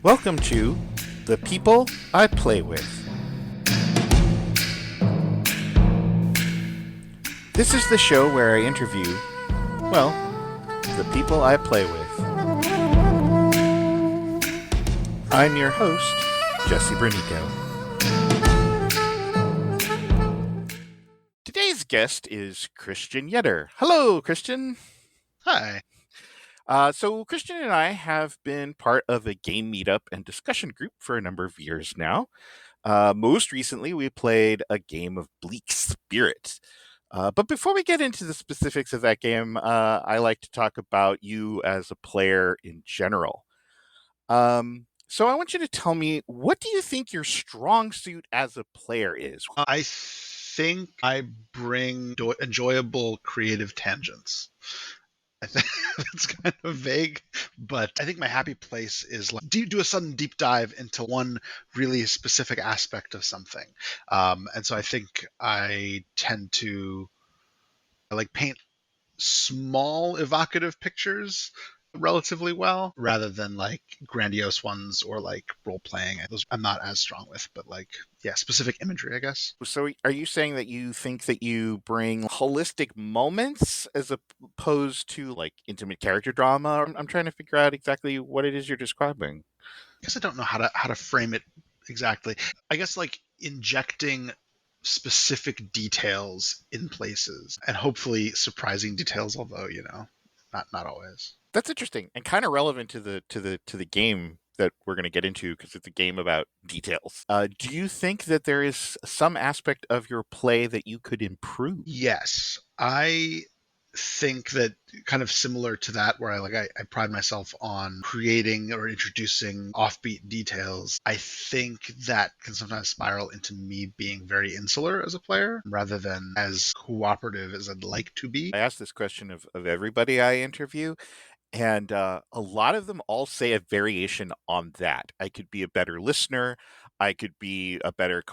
Welcome to The People I Play With. This is the show where I interview, well, the people I play with. I'm your host, Jesse Bernico. Today's guest is Christian Yetter. Hello, Christian. Hi. So Christian and I have been part of a game meetup and discussion group for a number of years now. Most recently, we played a game of Bleak Spirit. But before we get into the specifics of that game, I like to talk about you as a player in general. So I want you to tell me, what do you think your strong suit as a player is? I think I bring enjoyable creative tangents. I think that's kind of vague, but I think my happy place is like do a sudden deep dive into one really specific aspect of something. And so I think I tend to like paint small evocative pictures relatively well rather than like grandiose ones or like role playing. Those I'm not as strong with, but like specific imagery, I guess. So are you saying that you think that you bring holistic moments as opposed to like intimate character drama? I'm trying to figure out exactly what it is you're describing. I guess I don't know how to frame it exactly. I guess like injecting specific details in places and hopefully surprising details, although, not always. That's interesting and kind of relevant to the game that we're going to get into because it's a game about details. Do you think that there is some aspect of your play that you could improve? Yes, I think that kind of similar to that where I pride myself on creating or introducing offbeat details. I think that can sometimes spiral into me being very insular as a player rather than as cooperative as I'd like to be. I ask this question of everybody I interview, and a lot of them all say a variation on that. I could be a better listener. I could be a better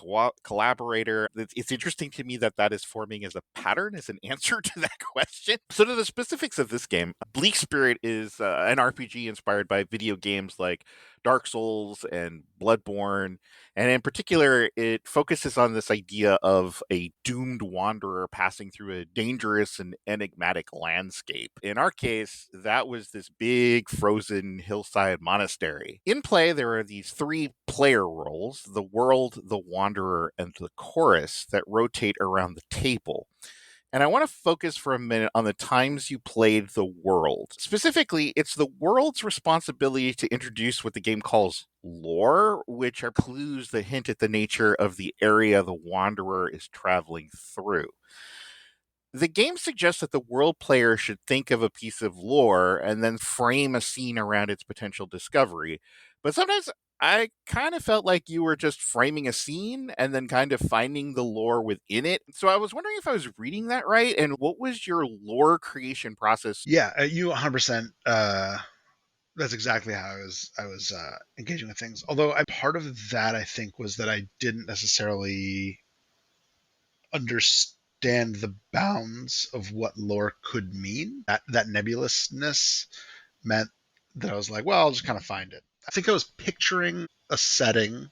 collaborator. It's interesting to me that that is forming as a pattern, as an answer to that question. So, to the specifics of this game, Bleak Spirit is an RPG inspired by video games like Dark Souls and Bloodborne. And in particular, it focuses on this idea of a doomed wanderer passing through a dangerous and enigmatic landscape. In our case, that was this big frozen hillside monastery. In play, there are these three player roles: the world, the wanderer, and the chorus that rotate around the table. And I want to focus for a minute on the times you played the world. Specifically, it's the world's responsibility to introduce what the game calls lore, which are clues that hint at the nature of the area the wanderer is traveling through. The game suggests that the world player should think of a piece of lore and then frame a scene around its potential discovery. But sometimes I kind of felt like you were just framing a scene and then kind of finding the lore within it. So I was wondering if I was reading that right, and what was your lore creation process? Yeah, you 100%. That's exactly how I was engaging with things. Although part of that I think was that I didn't necessarily understand the bounds of what lore could mean. That nebulousness meant that I was like, well, I'll just kind of find it. I think I was picturing a setting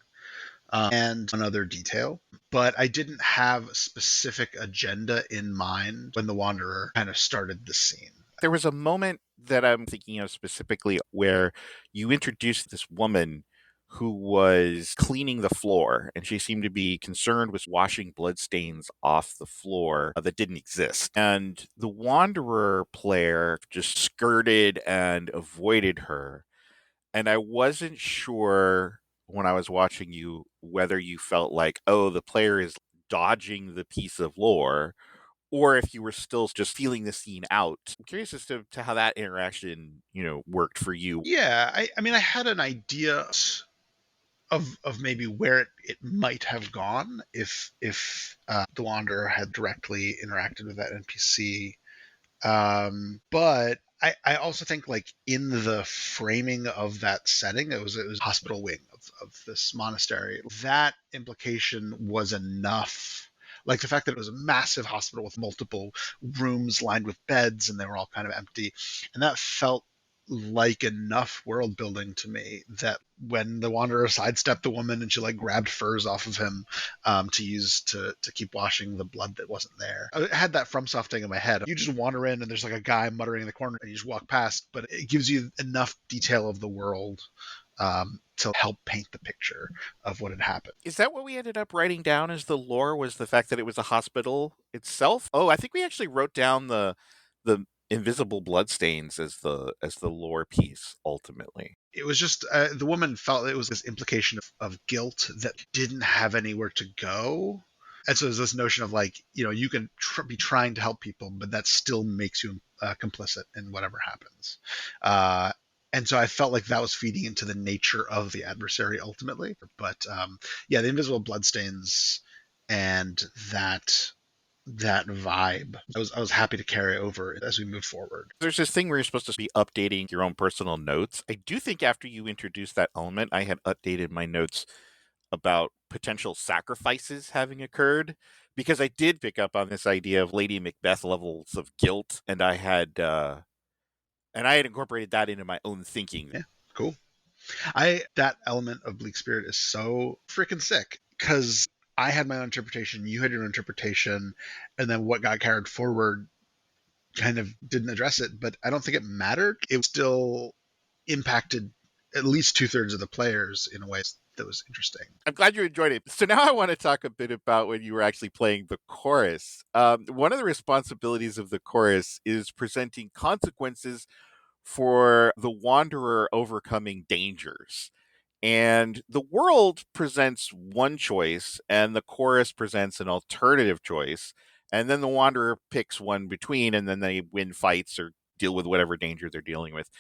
and another detail, but I didn't have a specific agenda in mind when the Wanderer kind of started the scene. There was a moment that I'm thinking of specifically where you introduced this woman who was cleaning the floor, and she seemed to be concerned with washing bloodstains off the floor that didn't exist. And the Wanderer player just skirted and avoided her. And I wasn't sure when I was watching you whether you felt like, oh, the player is dodging the piece of lore, or if you were still just feeling the scene out. I'm curious as to how that interaction, worked for you. Yeah, I mean, I had an idea of maybe where it might have gone if the Wanderer had directly interacted with that NPC. But I also think like in the framing of that setting, it was a hospital wing of this monastery. That implication was enough. Like the fact that it was a massive hospital with multiple rooms lined with beds and they were all kind of empty. And that felt like enough world building to me that when the Wanderer sidestepped the woman and she like grabbed furs off of him to use to keep washing the blood that wasn't there, I had that FromSoft thing in my head. You just wander in and there's like a guy muttering in the corner and you just walk past, but it gives you enough detail of the world to help paint the picture of what had happened. Is that what we ended up writing down as the lore, was the fact that it was a hospital itself? Oh, I think we actually wrote down the invisible bloodstains as the lore piece ultimately. It was just the woman felt it was this implication of guilt that didn't have anywhere to go. And so there's this notion of like, you can be trying to help people, but that still makes you complicit in whatever happens. Uh, and so I felt like that was feeding into the nature of the adversary ultimately. But yeah, the invisible bloodstains and that vibe, I was happy to carry over as we move forward. There's this thing where you're supposed to be updating your own personal notes. I do think after you introduced that element, I had updated my notes about potential sacrifices having occurred, because I did pick up on this idea of Lady Macbeth levels of guilt, and I had incorporated that into my own thinking. Yeah, cool. I that element of Bleak Spirit is so freaking sick because I had my own interpretation, you had your own interpretation, and then what got carried forward kind of didn't address it. But I don't think it mattered. It still impacted at least 2/3 of the players in a way that was interesting. I'm glad you enjoyed it. So now I want to talk a bit about when you were actually playing the chorus. One of the responsibilities of the chorus is presenting consequences for the wanderer overcoming dangers. And the world presents one choice, and the chorus presents an alternative choice. And then the wanderer picks one between, and then they win fights or deal with whatever danger they're dealing with.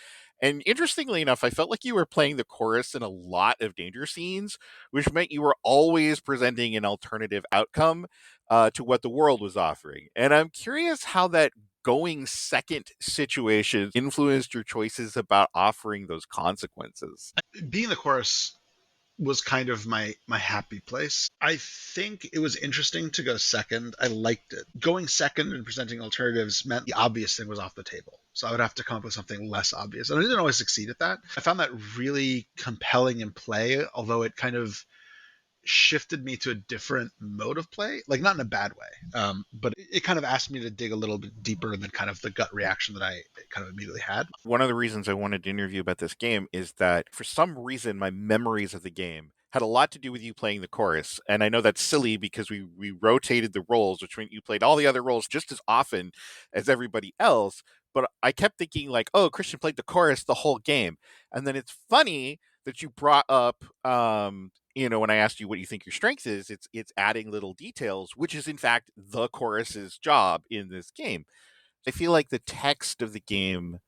And interestingly enough, I felt like you were playing the chorus in a lot of danger scenes, which meant you were always presenting an alternative outcome to what the world was offering. And I'm curious how that going second situation influenced your choices about offering those consequences. Being the chorus was kind of my happy place. I think it was interesting to go second. I liked it. Going second and presenting alternatives meant the obvious thing was off the table. So I would have to come up with something less obvious. And I didn't always succeed at that. I found that really compelling in play, although it kind of shifted me to a different mode of play, like not in a bad way, but it kind of asked me to dig a little bit deeper than kind of the gut reaction that I kind of immediately had. One of the reasons I wanted to interview about this game is that for some reason my memories of the game had a lot to do with you playing the chorus. And I know that's silly because we rotated the roles, which meant you played all the other roles just as often as everybody else. But I kept thinking like, oh, Christian played the chorus the whole game. And then it's funny that you brought up when I asked you what you think your strength is, it's adding little details, which is in fact the chorus's job in this game. I feel like the text of the game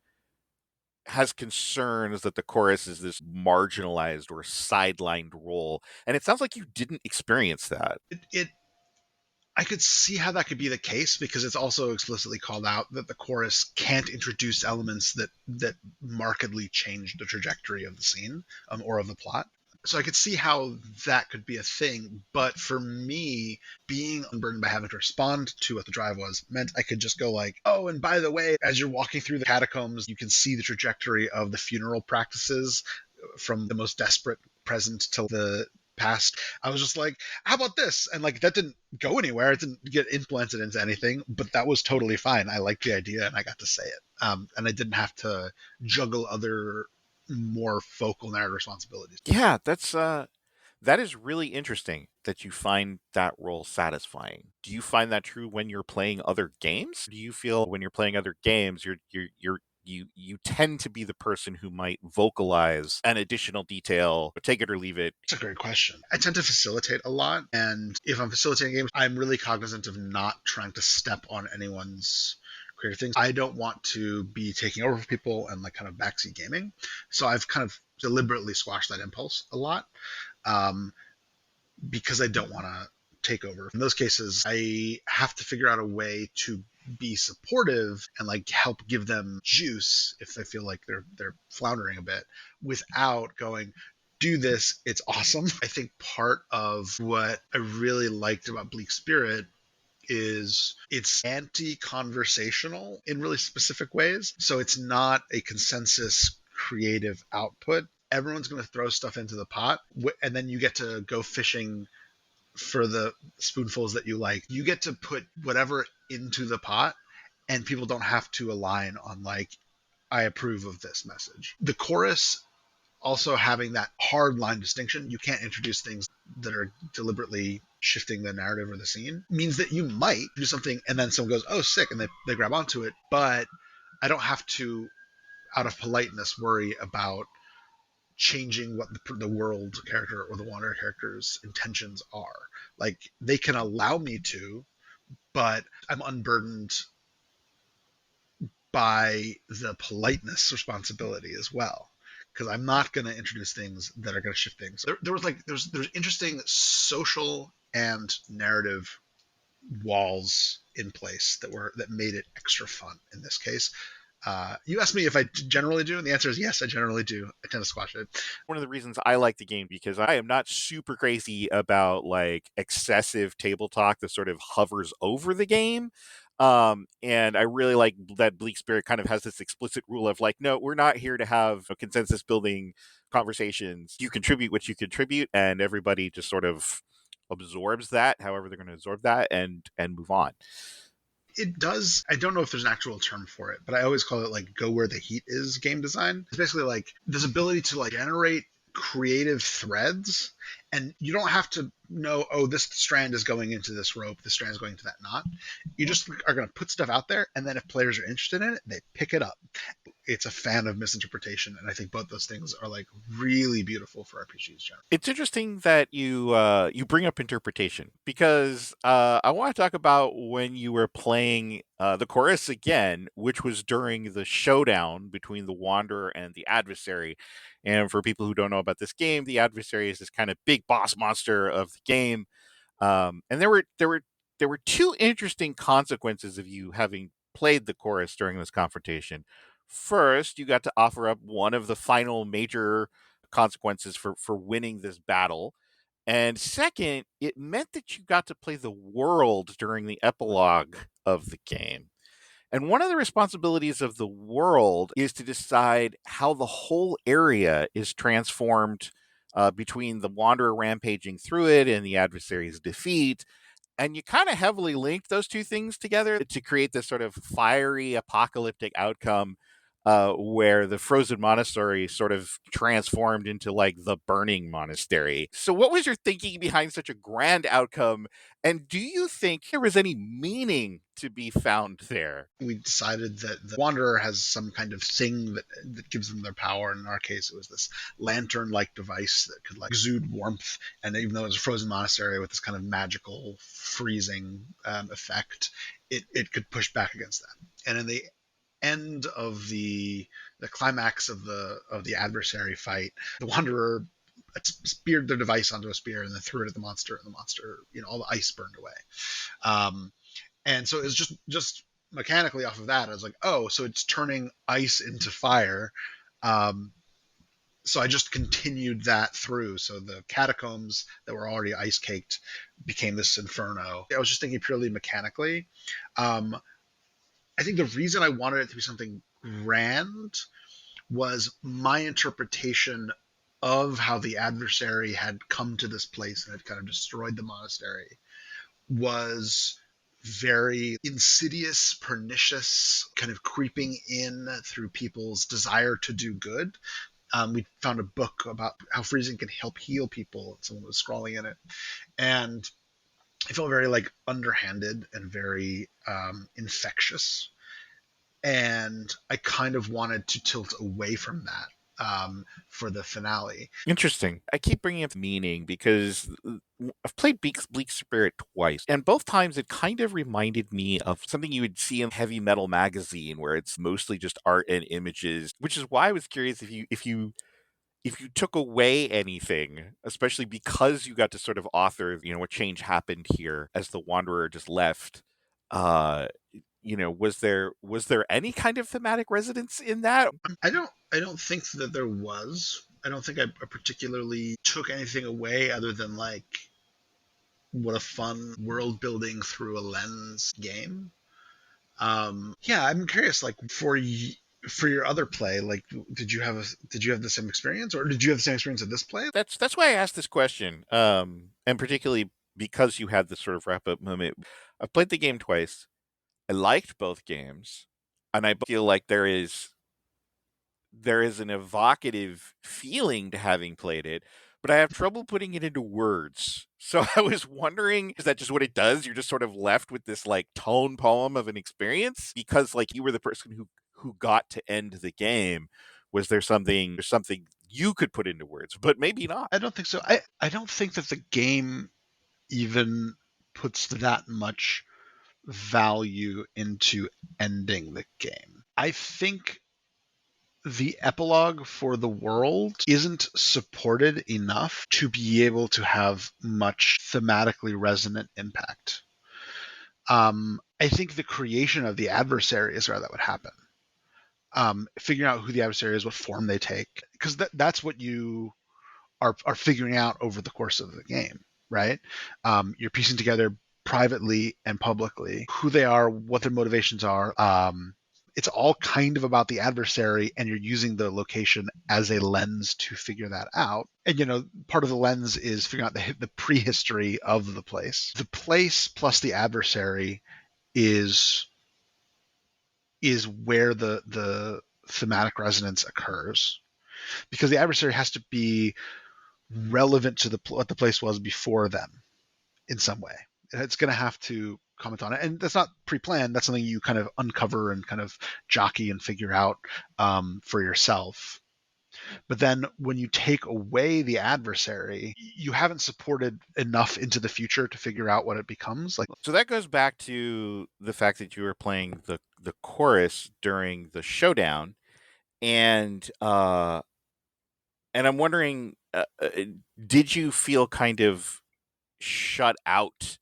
has concerns that the chorus is this marginalized or sidelined role. And it sounds like you didn't experience that. It I could see how that could be the case because it's also explicitly called out that the chorus can't introduce elements that markedly change the trajectory of the scene or of the plot. So I could see how that could be a thing, but for me, being unburdened by having to respond to what the drive was meant I could just go like, oh, and by the way, as you're walking through the catacombs, you can see the trajectory of the funeral practices from the most desperate present till the past. I was just like, how about this? And like that didn't go anywhere. It didn't get implemented into anything, but that was totally fine. I liked the idea and I got to say it. And I didn't have to juggle other more focal narrative responsibilities. Yeah, that is really interesting that you find that role satisfying. Do you find that true when you're playing other games? Do you feel when you're playing other games, you tend to be the person who might vocalize an additional detail, take it or leave it? That's a great question. I tend to facilitate a lot, and if I'm facilitating games, I'm really cognizant of not trying to step on anyone's creative things. I don't want to be taking over for people and like kind of backseat gaming. So I've kind of deliberately squashed that impulse a lot. Um, because I don't want to take over. In those cases, I have to figure out a way to be supportive and like help give them juice if they feel like they're floundering a bit without going, do this, it's awesome. I think part of what I really liked about Bleak Spirit is it's anti-conversational in really specific ways. So it's not a consensus creative output. Everyone's going to throw stuff into the pot, and then you get to go fishing for the spoonfuls that you like. You get to put whatever into the pot, and people don't have to align on like, I approve of this message. The chorus also having that hard line distinction, you can't introduce things that are deliberately shifting the narrative or the scene, means that you might do something and then someone goes, oh, sick, and they grab onto it. But I don't have to, out of politeness, worry about changing what the world character or the wanderer character's intentions are. Like, they can allow me to, but I'm unburdened by the politeness responsibility as well, because I'm not going to introduce things that are going to shift things. There was like there's interesting social and narrative walls in place that made it extra fun in this case. You asked me if I generally do, and the answer is yes, I generally do. I tend to squash it. One of the reasons I like the game because I am not super crazy about like excessive table talk that sort of hovers over the game. And I really like that Bleak Spirit kind of has this explicit rule of like, no, we're not here to have consensus building conversations. You contribute what you contribute, and everybody just sort of absorbs that, however they're going to absorb that, and move on. It does. I don't know if there's an actual term for it, but I always call it like go where the heat is game design. It's basically like this ability to like generate creative threads, and you don't have to know, oh, this strand is going into this rope, this strand is going to that knot. You just are going to put stuff out there, and then if players are interested in it, they pick it up. It's a fan of misinterpretation, and I think both those things are like really beautiful for RPGs generally. It's interesting that you bring up interpretation because I want to talk about when you were playing the chorus again, which was during the showdown between the Wanderer and the Adversary. And for people who don't know about this game, the Adversary is this kind of big boss monster of the game. And there were two interesting consequences of you having played the chorus during this confrontation. First, you got to offer up one of the final major consequences for winning this battle. And second, it meant that you got to play the world during the epilogue of the game. And one of the responsibilities of the world is to decide how the whole area is transformed between the wanderer rampaging through it and the adversary's defeat. And you kind of heavily linked those two things together to create this sort of fiery apocalyptic outcome where the frozen monastery sort of transformed into like the burning monastery. So, what was your thinking behind such a grand outcome? And do you think there was any meaning to be found there? We decided that the Wanderer has some kind of thing that gives them their power. In our case, it was this lantern-like device that could like exude warmth, and even though it was a frozen monastery with this kind of magical freezing effect, it could push back against that. And in the end of the climax of the adversary fight, the Wanderer speared their device onto a spear and then threw it at the monster, and the monster, all the ice burned away. Um, and so it was just mechanically off of that. I was like, oh, so it's turning ice into fire. Um, so I just continued that through. So the catacombs that were already ice caked became this inferno. I was just thinking purely mechanically. Um, I think the reason I wanted it to be something grand was my interpretation of how the adversary had come to this place and had kind of destroyed the monastery was very insidious, pernicious, kind of creeping in through people's desire to do good. We found a book about how freezing can help heal people. Someone was scrawling in it, and it felt very like underhanded and very infectious. And I kind of wanted to tilt away from that for the finale. Interesting. I keep bringing up meaning because I've played Bleak Spirit twice, and both times it kind of reminded me of something you would see in Heavy Metal magazine, where it's mostly just art and images. Which is why I was curious if you took away anything, especially because you got to sort of author, what change happened here as the Wanderer just left. Uh, was there any kind of thematic resonance in that? I don't think that there was. I don't think I particularly took anything away other than like what a fun world building through a lens game. Yeah, I'm curious. Like For your other play, like, did you have the same experience, or did you have the same experience at this play? That's why I asked this question, and particularly because you had this sort of wrap up moment. I've played the game twice. I liked both games, and I feel like there is an evocative feeling to having played it, but I have trouble putting it into words. So I was wondering, is that just what it does? You're just sort of left with this like tone poem of an experience because like you were the person who got to end the game. Was there something you could put into words, but maybe not. I don't think so. I don't think that the game even puts that much value into ending the game. I think the epilogue for the world isn't supported enough to be able to have much thematically resonant impact. I think the creation of the adversary is where that would happen. Figuring out who the adversary is, what form they take, because that's what you are figuring out over the course of the game, right? You're piecing together privately and publicly who they are, what their motivations are. It's all kind of about the adversary, and you're using the location as a lens to figure that out. And part of the lens is figuring out the prehistory of the place. The place plus the adversary is where the thematic resonance occurs, because the adversary has to be relevant to what the place was before them in some way. It's going to have to comment on it, and that's not pre-planned. That's something you kind of uncover and kind of jockey and figure out for yourself. But then when you take away the adversary, you haven't supported enough into the future to figure out what it becomes. Like, So that goes back to the fact that you were playing the chorus during the showdown, and I'm wondering, did you feel kind of shut out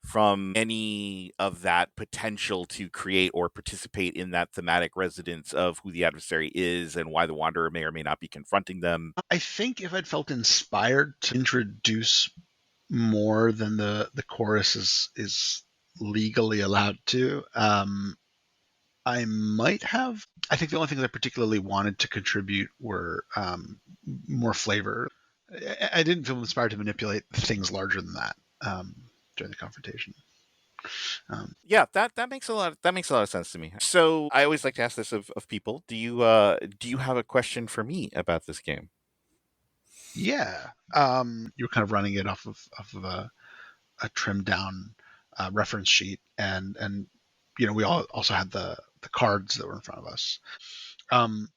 from any of that potential to create or participate in that thematic resonance of who the adversary is and why the wanderer may or may not be confronting them? I think if I'd felt inspired to introduce more than the chorus is legally allowed to, I might have. I think the only things I particularly wanted to contribute were more flavor. I didn't feel inspired to manipulate things larger than that during the confrontation. Yeah, that makes a lot of sense to me. So I always like to ask this of people. Do you have a question for me about this game? Yeah, you were kind of running it off of a trimmed down reference sheet, and we all also had the cards that were in front of us. Um,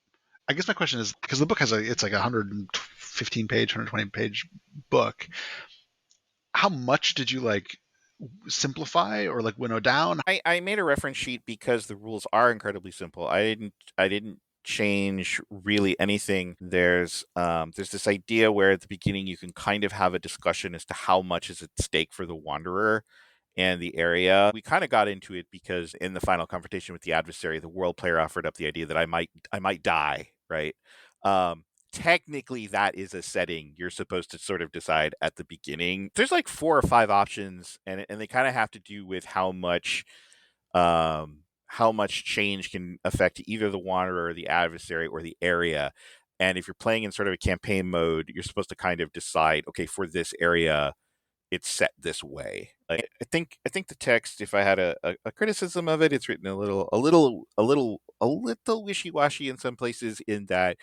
I guess my question is, because the book it's like a 115 page, 120 page book. How much did you like simplify or like winnow down? I made a reference sheet because the rules are incredibly simple. I didn't change really anything. There's this idea where at the beginning you can kind of have a discussion as to how much is at stake for the wanderer and the area. We kind of got into it because in the final confrontation with the adversary, the world player offered up the idea that I might die, right? Technically that is a setting you're supposed to sort of decide at the beginning. There's like four or five options, and they kind of have to do with how much change can affect either the wanderer, the adversary, or the area. And if you're playing in sort of a campaign mode, you're supposed to kind of decide, okay, for this area, it's set this way. Like, I think the text, if I had a criticism of it, it's written a little wishy washy in some places. In that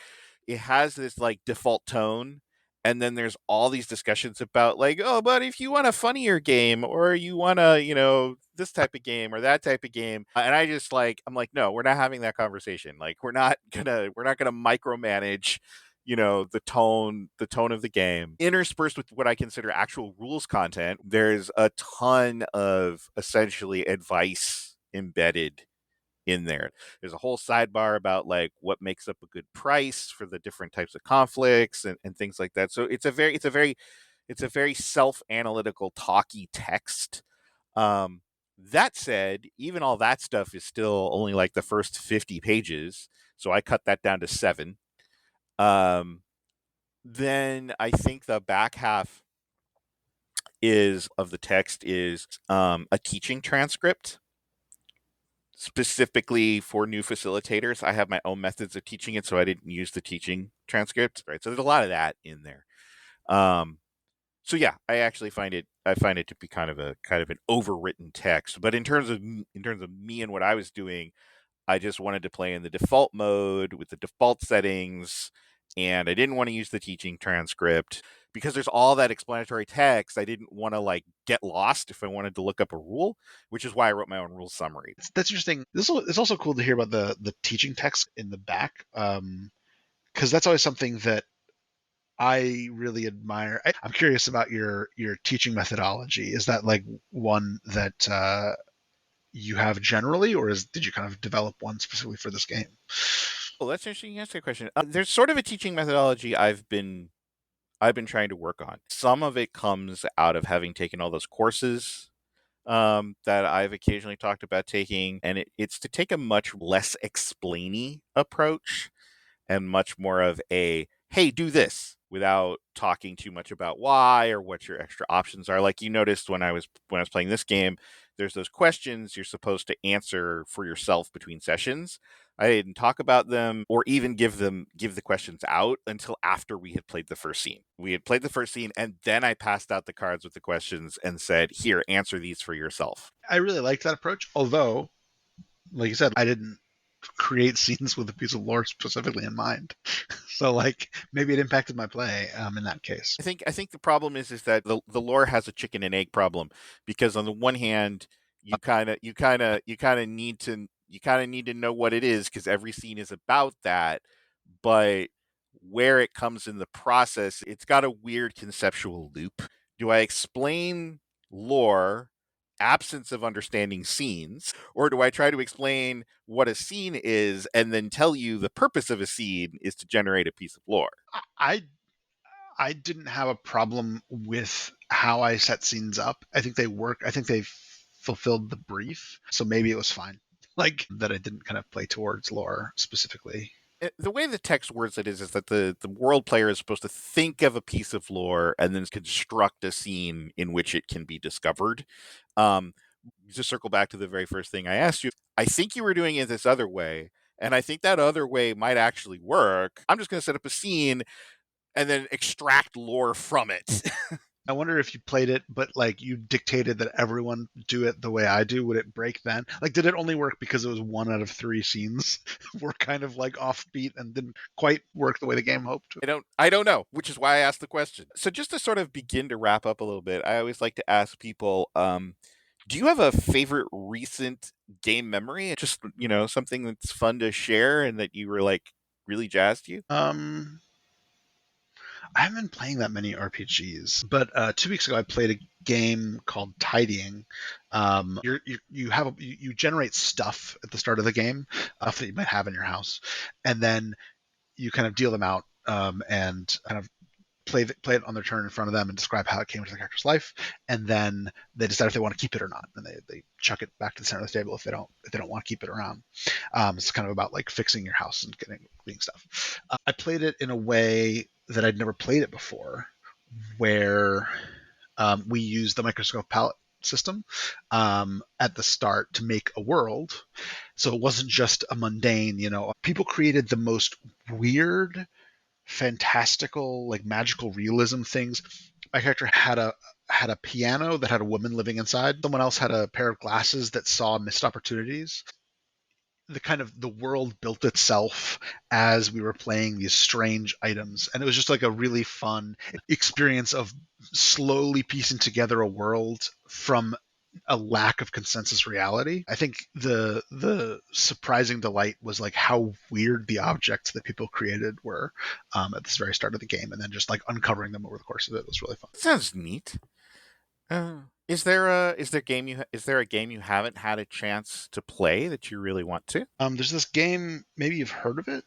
it has this like default tone, and then there's all these discussions about like, oh, but if you want a funnier game or you want to, this type of game or that type of game, and I'm like, no, we're not having that conversation. Like, we're not gonna micromanage the tone of the game. Interspersed with what I consider actual rules content, there's a ton of essentially advice embedded in there. There's a whole sidebar about like what makes up a good price for the different types of conflicts and things like that. So it's a very self-analytical talky text. That said, even all that stuff is still only like the first 50 pages, so I cut that down to 7. um then I think the back half is of the text is a teaching transcript. specifically for new facilitators. I have my own methods of teaching it, so I didn't use the teaching transcript, right? So there's a lot of that in there. Um, so yeah, I find it to be kind of an overwritten text. But in terms of me and what I was doing, I just wanted to play in the default mode with the default settings, and I didn't want to use the teaching transcript because there's all that explanatory text. I didn't want to like get lost if I wanted to look up a rule, which is why I wrote my own rule summary. That's interesting. It's also cool to hear about the teaching text in the back, because that's always something that I really admire. I'm curious about your teaching methodology. Is that like one that you have generally, or did you kind of develop one specifically for this game? Well, that's interesting. You asked that question. There's sort of a teaching methodology I've been trying to work on. Some of it comes out of having taken all those courses that I've occasionally talked about taking, and it's to take a much less explainy approach and much more of a hey, do this without talking too much about why or what your extra options are. Like you noticed when I was playing this game, there's those questions you're supposed to answer for yourself between sessions. I didn't talk about them or even give the questions out until after we had played the first scene. We had played the first scene and then I passed out the cards with the questions and said, "Here, answer these for yourself." I really liked that approach, although, like you said, I didn't create scenes with a piece of lore specifically in mind. So like maybe it impacted my play in that case. I think the problem is that the lore has a chicken and egg problem because on the one hand you kind of need to know what it is because every scene is about that, but where it comes in the process, it's got a weird conceptual loop. Do I explain lore, absence of understanding scenes, or do I try to explain what a scene is and then tell you the purpose of a scene is to generate a piece of lore? I I didn't have a problem with how I set scenes up. I think they work. I think they fulfilled the brief, so maybe it was fine. Like that, I didn't kind of play towards lore specifically. The way the text words it is that the world player is supposed to think of a piece of lore and then construct a scene in which it can be discovered. Um, to circle back to the very first thing I asked you, I think you were doing it this other way, and I think that other way might actually work. I'm just going to set up a scene and then extract lore from it. I wonder if you played it, but like you dictated that everyone do it the way I do. Would it break then? Like, did it only work because it was one out of three scenes were kind of like offbeat and didn't quite work the way the game hoped? I don't know, which is why I asked the question. So just to sort of begin to wrap up a little bit, I always like to ask people, do you have a favorite recent game memory? Just, something that's fun to share and that you were like really jazzed you? I haven't been playing that many RPGs, but 2 weeks ago I played a game called Tidying. You generate stuff at the start of the game that you might have in your house, and then you kind of deal them out and kind of play it on their turn in front of them and describe how it came into the character's life, and then they decide if they want to keep it or not, and they chuck it back to the center of the table if they don't want to keep it around. It's kind of about like fixing your house and getting stuff. I played it in a way that I'd never played it before, where we used the microscope palette system at the start to make a world. So it wasn't just a mundane, people created the most weird, fantastical, like magical realism things. My character had a piano that had a woman living inside. Someone else had a pair of glasses that saw missed opportunities. The world built itself as we were playing these strange items, and it was just like a really fun experience of slowly piecing together a world from a lack of consensus reality. I think the surprising delight was like how weird the objects that people created were at this very start of the game, and then just like uncovering them over the course of it was really fun. Sounds neat. Is there a game you haven't had a chance to play that you really want to? There's this game, maybe you've heard of it.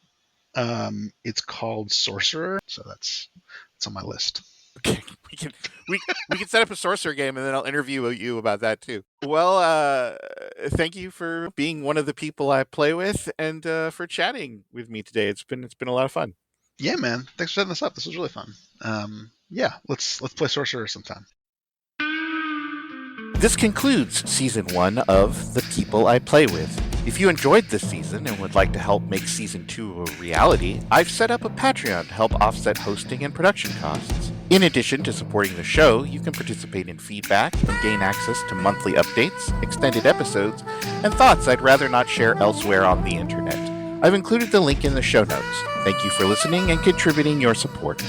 It's called Sorcerer, so that's on my list. Okay, we can we can set up a sorcerer game, and then I'll interview you about that too. Well, thank you for being one of the people I play with, and for chatting with me today. It's been a lot of fun. Yeah, man. Thanks for setting this up. This was really fun. Yeah, let's play Sorcerer sometime. This concludes season 1 of The People I Play With. If you enjoyed this season and would like to help make season 2 a reality, I've set up a Patreon to help offset hosting and production costs. In addition to supporting the show, you can participate in feedback and gain access to monthly updates, extended episodes, and thoughts I'd rather not share elsewhere on the internet. I've included the link in the show notes. Thank you for listening and contributing your support.